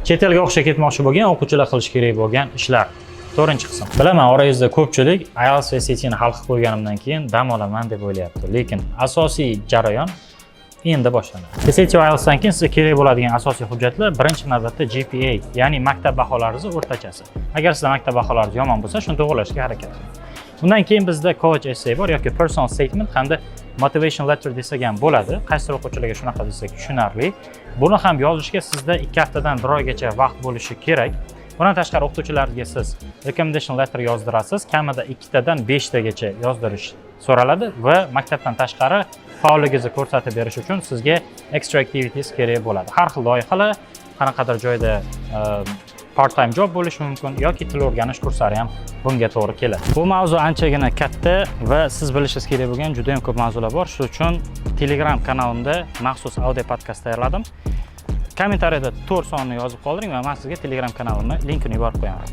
Chet elga o'qishga ketmoqchi bo'lgan o'quvchilar qilish kerak bo'lgan ishlar. 4-qism. Bilaman, orangizda ko'pchilik IELTS va SAT'ni hal qilib qo'yganimdan keyin dam olaman deb o'ylayapti, lekin asosiy jarayon endi boshlanadi. SAT va IELTSdan keyin sizga kerak bo'ladigan asosiy hujjatlar birinchi navbatda GPA, ya'ni maktab baholaringiz o'rtachasi. Agar sizda maktab baholaringiz yomon bo'lsa, shuni to'g'rilashga harakat qiling. Undan keyin bizda college essay bor yoki personal statement hamda motivation letter desak ham bo'ladi. Qaysi o'quvchilarga shunaqa desak tushunarli. Buni ham yozishga sizda 2 haftadan 1 oygacha vaqt bo'lishi kerak. Bundan tashqari o'qituvchilarga siz recommendation letter yozdirasiz, kamida 2 tadan 5 tagacha yozdirish so'raladi va maktabdan tashqari faolligingizni ko'rsatib berish uchun sizga extra activities kerak bo'ladi. Har xil loyihalar, qanaqadir joyda part time job bo'lishi mumkin yoki til o'rganish kurslari ham bunga to'g'ri keladi. Bu mavzu anchagina katta va siz bilishingiz kerak bo'lgan juda ham ko'p mavzular bor. Shuning uchun Telegram kanalimda maxsus audio podkast tayyorladim. Kommentariyada 4 sonni yozib qoldiring va men sizga Telegram kanalimni linkini yuborib qo'yaman.